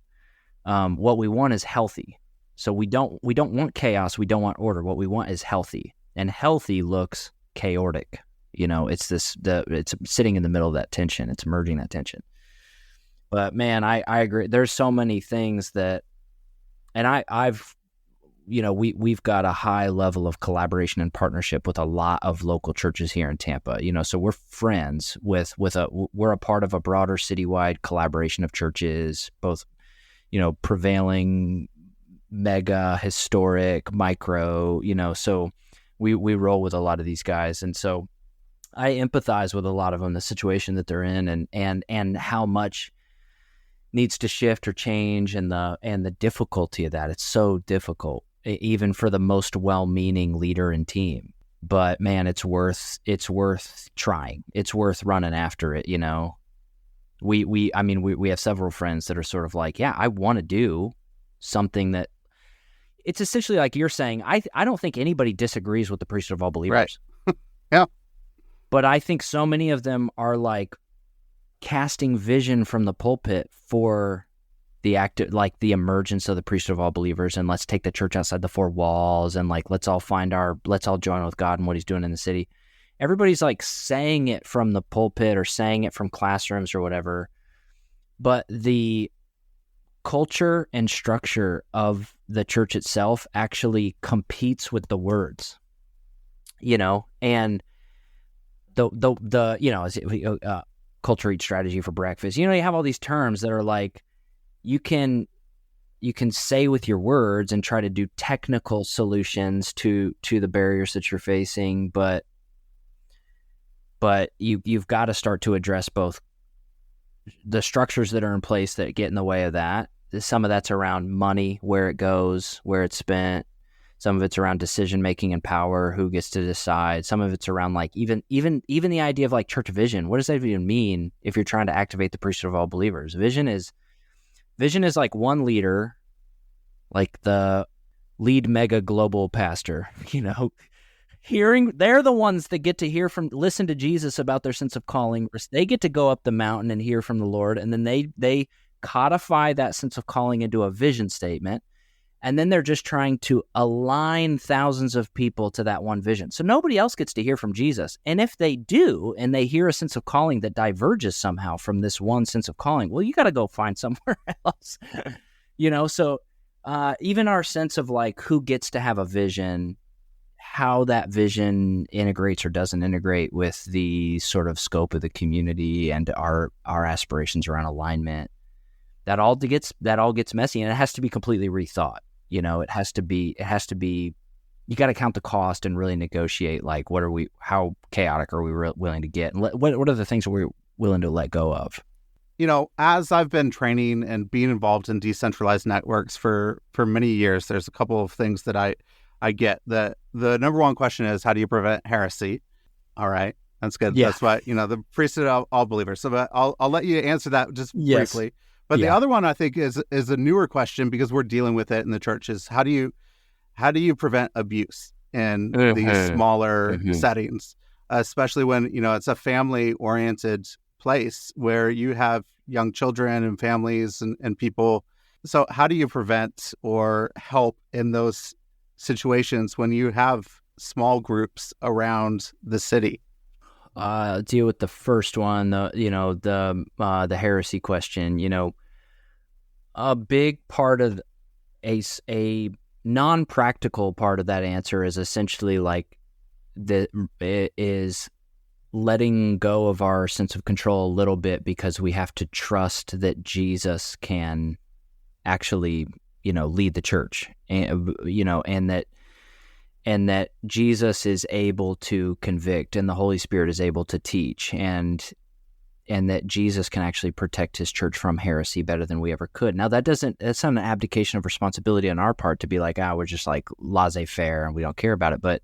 What we want is healthy. So we don't want chaos. We don't want order. What we want is healthy, and healthy looks chaotic. It's it's sitting in the middle of that tension. It's merging that tension. But man, I agree. There's so many things that, and we've got a high level of collaboration and partnership with a lot of local churches here in Tampa. So we're friends we're a part of a broader citywide collaboration of churches, both, prevailing, mega, historic, micro, so we roll with a lot of these guys. And so I empathize with a lot of them, the situation that they're in, and how much needs to shift or change, and the difficulty of that. It's so difficult, even for the most well-meaning leader and team. But man, it's worth trying. It's worth running after it. We have several friends that are sort of like, I want to do something that, it's essentially like you're saying. I don't think anybody disagrees with the priesthood of all believers. Right. Yeah. But I think so many of them are like casting vision from the pulpit for the the emergence of the priesthood of all believers, and let's take the church outside the four walls, and like let's all join with God and what He's doing in the city. everybody's like saying it from the pulpit or saying it from classrooms or whatever, but the culture and structure of the church itself actually competes with the words, and the culture eats strategy for breakfast. You have all these terms that are like, you can say with your words and try to do technical solutions to the barriers that you're facing, but you've got to start to address both the structures that are in place that get in the way of that. Some of that's around money, where it goes, where it's spent. Some of it's around decision making and power, who gets to decide. Some of it's around like even the idea of like church vision. What does that even mean if you're trying to activate the priesthood of all believers? Vision is like one leader, like the lead mega global pastor, they're the ones that get to listen to Jesus about their sense of calling. They get to go up the mountain and hear from the Lord. And then they codify that sense of calling into a vision statement. And then they're just trying to align thousands of people to that one vision. So nobody else gets to hear from Jesus. And if they do, and they hear a sense of calling that diverges somehow from this one sense of calling, well, you got to go find somewhere else, So even our sense of like who gets to have a vision, how that vision integrates or doesn't integrate with the sort of scope of the community and our aspirations around alignment, that all gets messy, and it has to be completely rethought. It has to be, you got to count the cost and really negotiate, like, how chaotic are we willing to get? And what are the things that we're willing to let go of? As I've been training and being involved in decentralized networks for many years, there's a couple of things that I get. The number one question is, how do you prevent heresy? All right. That's good. Yeah. That's why, the priesthood of all believers. So I'll let you answer that just briefly. But the other one I think is a newer question, because we're dealing with it in the churches. How do you prevent abuse in these smaller settings, especially when it's a family-oriented place where you have young children and families and people. So how do you prevent or help in those situations when you have small groups around the city? Deal with the first one, the heresy question. A big part of a non-practical part of that answer is essentially like it is letting go of our sense of control a little bit, because we have to trust that Jesus can actually, lead the church, and that Jesus is able to convict, and the Holy Spirit is able to teach, and that Jesus can actually protect his church from heresy better than we ever could. Now, that's not an abdication of responsibility on our part to be like, we're just like laissez-faire and we don't care about it. But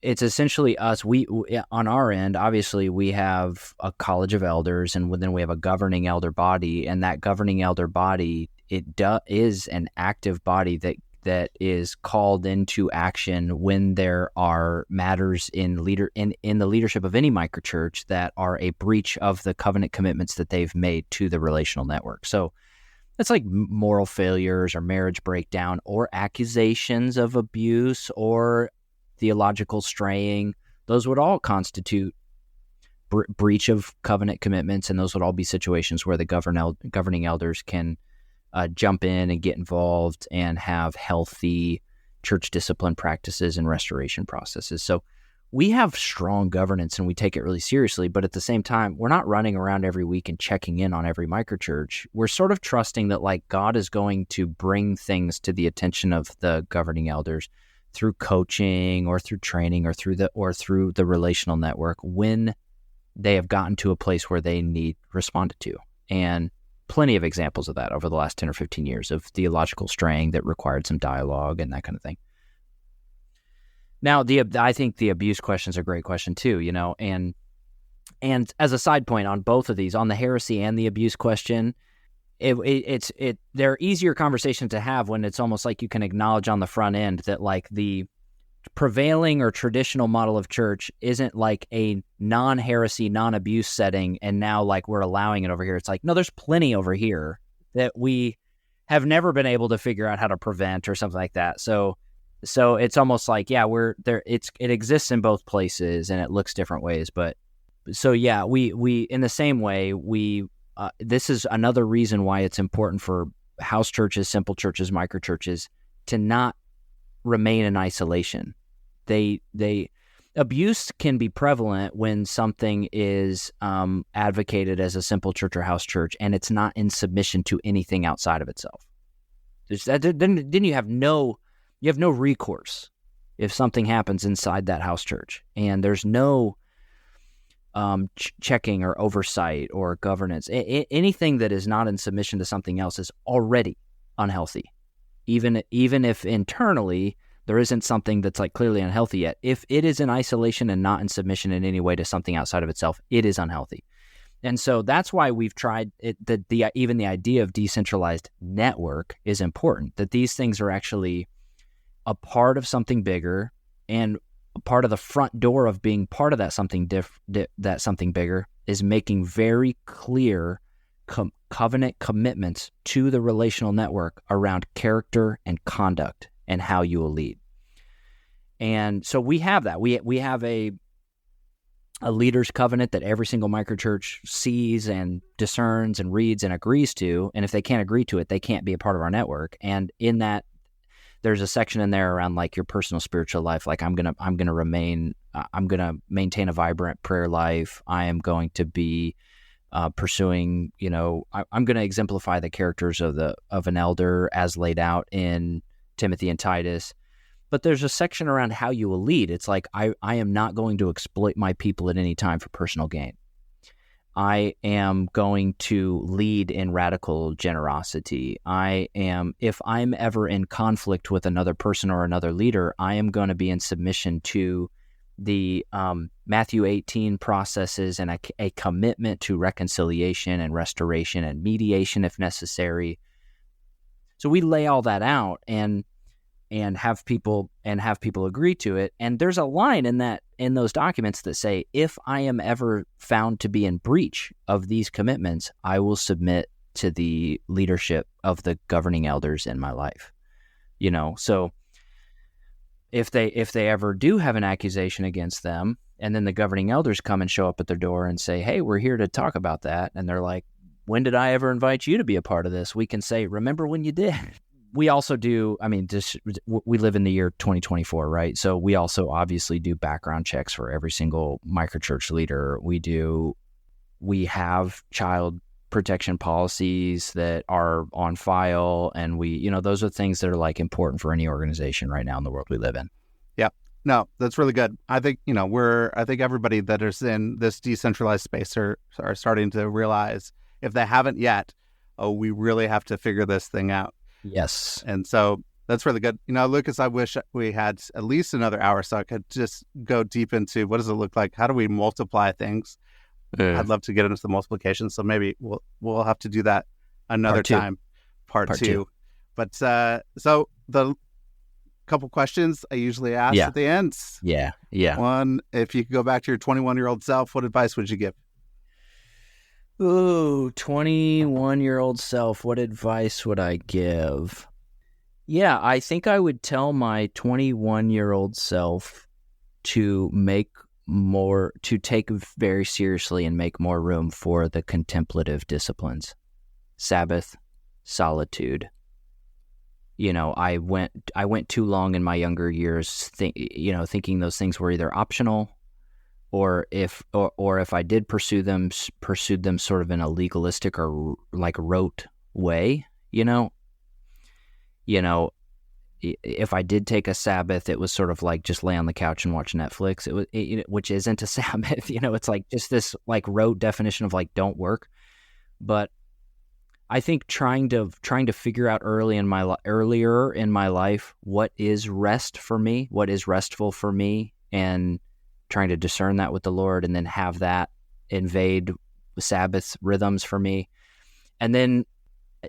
it's essentially us. We on our end, obviously, we have a college of elders, and then we have a governing elder body, and that governing elder body, is an active body that is called into action when there are matters in the leadership of any microchurch that are a breach of the covenant commitments that they've made to the relational network. So that's like moral failures or marriage breakdown or accusations of abuse or theological straying. Those would all constitute breach of covenant commitments, and those would all be situations where the governing elders can jump in and get involved and have healthy church discipline practices and restoration processes. So we have strong governance and we take it really seriously, but at the same time, we're not running around every week and checking in on every microchurch. We're sort of trusting that like God is going to bring things to the attention of the governing elders through coaching or through training or through the relational network when they have gotten to a place where they need responded to. And plenty of examples of that over the last 10 or 15 years of theological straying that required some dialogue and that kind of thing. Now, I think the abuse question is a great question too, and as a side point on both of these, on the heresy and the abuse question, they're easier conversations to have when it's almost like you can acknowledge on the front end that like the prevailing or traditional model of church isn't like a non-heresy, non-abuse setting, and now like we're allowing it over here. It's like, no, there's plenty over here that we have never been able to figure out how to prevent or something like that. So So it's almost like, yeah, we're there. It exists in both places and it looks different ways. But so, yeah, we in the same way, this is another reason why it's important for house churches, simple churches, microchurches to not remain in isolation. Abuse can be prevalent when something is advocated as a simple church or house church, and it's not in submission to anything outside of itself. Then you have no recourse if something happens inside that house church, and there's no checking or oversight or governance. Anything that is not in submission to something else is already unhealthy, even if internally there isn't something that's like clearly unhealthy yet. If it is in isolation and not in submission in any way to something outside of itself, it is unhealthy. And so that's why we've tried it. Even the idea of decentralized network is important. That these things are actually a part of something bigger, and a part of the front door of being part of that something that something bigger is making very clear covenant commitments to the relational network around character and conduct and how you will lead. And so we have that. We have a leader's covenant that every single microchurch sees and discerns and reads and agrees to. And if they can't agree to it, they can't be a part of our network. And in that, there's a section in there around like your personal spiritual life. Like I'm gonna maintain a vibrant prayer life. I am going to be pursuing. I'm going to exemplify the characters of an elder as laid out in Timothy and Titus. But there's a section around how you will lead. It's like, I am not going to exploit my people at any time for personal gain. I am going to lead in radical generosity. If I'm ever in conflict with another person or another leader, I am going to be in submission to the Matthew 18 processes and a commitment to reconciliation and restoration and mediation if necessary. So we lay all that out and have people agree to it. And there's a line in those documents that say, if I am ever found to be in breach of these commitments, I will submit to the leadership of the governing elders in my life. So if they ever do have an accusation against them, and then the governing elders come and show up at their door and say, hey, we're here to talk about that. And they're like, when did I ever invite you to be a part of this? We can say, remember when you did. We also do, we live in the year 2024, right? So we also obviously do background checks for every single microchurch leader. We have child protection policies that are on file, and those are things that are like important for any organization right now in the world we live in. Yeah, no, that's really good. I think, I think everybody that is in this decentralized space are starting to realize, if they haven't yet, we really have to figure this thing out. Yes. And so that's really good. Lucas, I wish we had at least another hour so I could just go deep into what does it look like? How do we multiply things? I'd love to get into the multiplication. So maybe we'll have to do that another time, part two. But so the couple questions I usually ask at the end. Yeah. One, if you could go back to your 21-year-old self, what advice would you give? Ooh, 21-year-old self, what advice would I give? Yeah, I think I would tell my 21-year-old self to take very seriously and make more room for the contemplative disciplines. Sabbath, solitude. I went too long in my younger years thinking those things were either optional, or if I did pursued them sort of in a legalistic or like rote way, if I did take a Sabbath, it was sort of like just lay on the couch and watch Netflix. Which isn't a Sabbath, it's like just this like rote definition of like don't work. But I think trying to figure out earlier in my life what is rest for me, what is restful for me, and trying to discern that with the Lord, and then have that invade Sabbath rhythms for me. And then,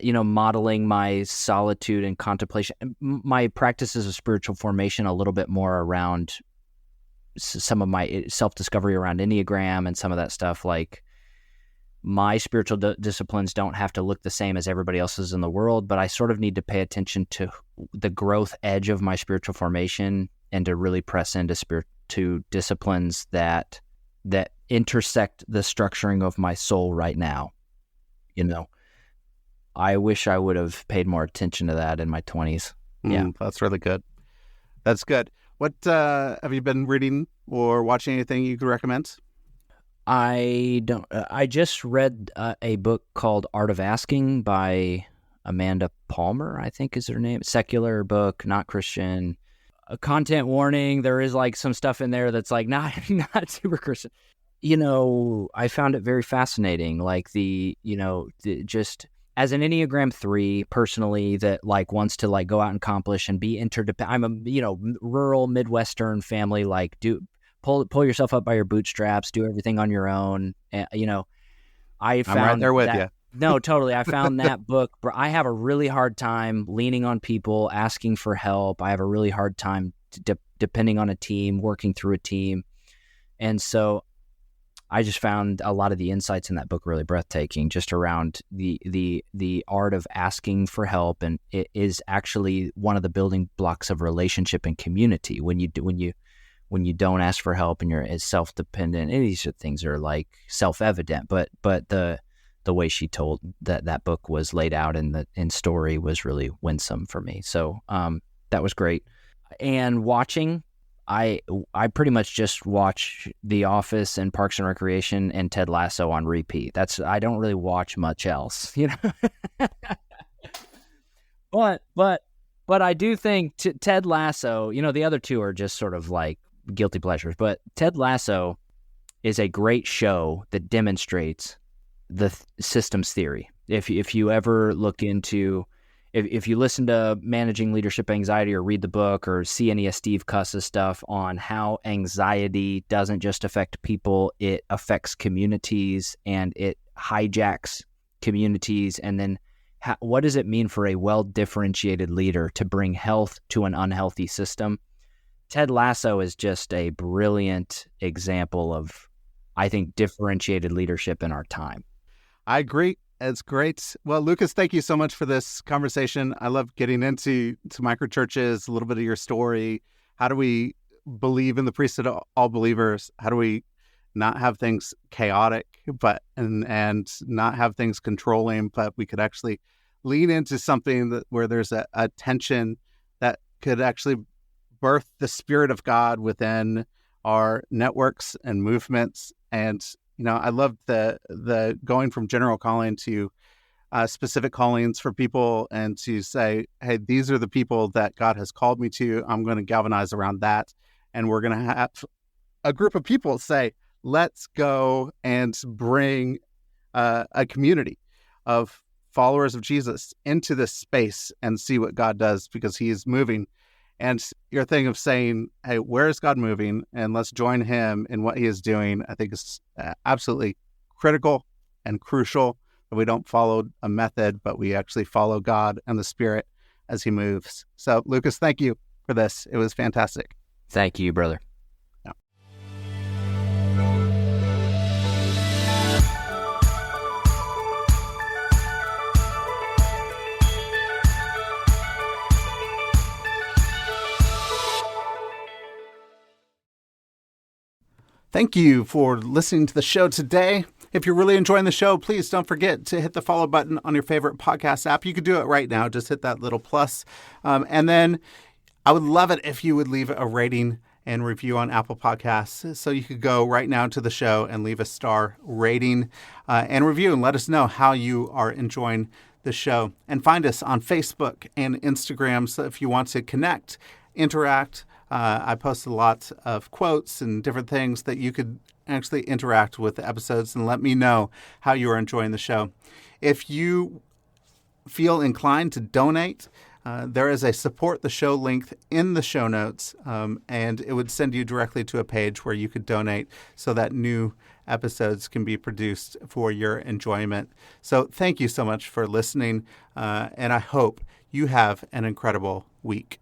modeling my solitude and contemplation, my practices of spiritual formation a little bit more around some of my self-discovery around Enneagram and some of that stuff, like my spiritual disciplines don't have to look the same as everybody else's in the world, but I sort of need to pay attention to the growth edge of my spiritual formation and to really press into to disciplines that intersect the structuring of my soul right now. I wish I would have paid more attention to that in my 20s. Yeah. That's really good. That's good. What have you been reading or watching? Anything you could recommend? I don't. I just read a book called Art of Asking by Amanda Palmer, I think is her name. Secular book, not Christian. A content warning. There is like some stuff in there that's like not super Christian. I found it very fascinating. Like just as an Enneagram 3 personally that like wants to like go out and accomplish and be interdependent. I'm a rural Midwestern family, like pull yourself up by your bootstraps, do everything on your own. I found I'm right there with you. No, totally. I found that book. I have a really hard time leaning on people, asking for help. I have a really hard time depending on a team, working through a team. And so I just found a lot of the insights in that book really breathtaking, just around the art of asking for help. And it is actually one of the building blocks of relationship and community. When you don't ask for help and you're self-dependent, and these things are like self-evident, but the way she told that book was laid out in story was really winsome for me. So that was great. And watching, I pretty much just watch The Office and Parks and Recreation and Ted Lasso on repeat. I don't really watch much else, But I do think Ted Lasso, the other two are just sort of like guilty pleasures, but Ted Lasso is a great show that demonstrates the systems theory. If you ever look into, if you listen to Managing Leadership Anxiety or read the book or see any of Steve Cuss's stuff on how anxiety doesn't just affect people, it affects communities and it hijacks communities. And then what does it mean for a well-differentiated leader to bring health to an unhealthy system? Ted Lasso is just a brilliant example of, I think, differentiated leadership in our time. I agree. It's great. Well, Lucas, thank you so much for this conversation. I love getting into microchurches, a little bit of your story. How do we believe in the priesthood of all believers? How do we not have things chaotic, and not have things controlling, but we could actually lean into something where there's a tension that could actually birth the Spirit of God within our networks and movements. And I love the going from general calling to specific callings for people, and to say, hey, these are the people that God has called me to. I'm going to galvanize around that. And we're going to have a group of people say, let's go and bring a community of followers of Jesus into this space and see what God does, because he is moving. And your thing of saying, hey, where is God moving? And let's join him in what he is doing, I think is absolutely critical and crucial, that we don't follow a method, but we actually follow God and the Spirit as he moves. So, Lucas, thank you for this. It was fantastic. Thank you, brother. Yeah. Thank you for listening to the show today. If you're really enjoying the show, please don't forget to hit the follow button on your favorite podcast app. You could do it right now. Just hit that little plus. And then I would love it if you would leave a rating and review on Apple Podcasts. So you could go right now to the show and leave a star rating and review, and let us know how you are enjoying the show. And find us on Facebook and Instagram. So if you want to connect, interact, I post a lot of quotes and different things that you could actually interact with the episodes, and let me know how you are enjoying the show. If you feel inclined to donate, there is a support the show link in the show notes, and it would send you directly to a page where you could donate so that new episodes can be produced for your enjoyment. So thank you so much for listening, and I hope you have an incredible week.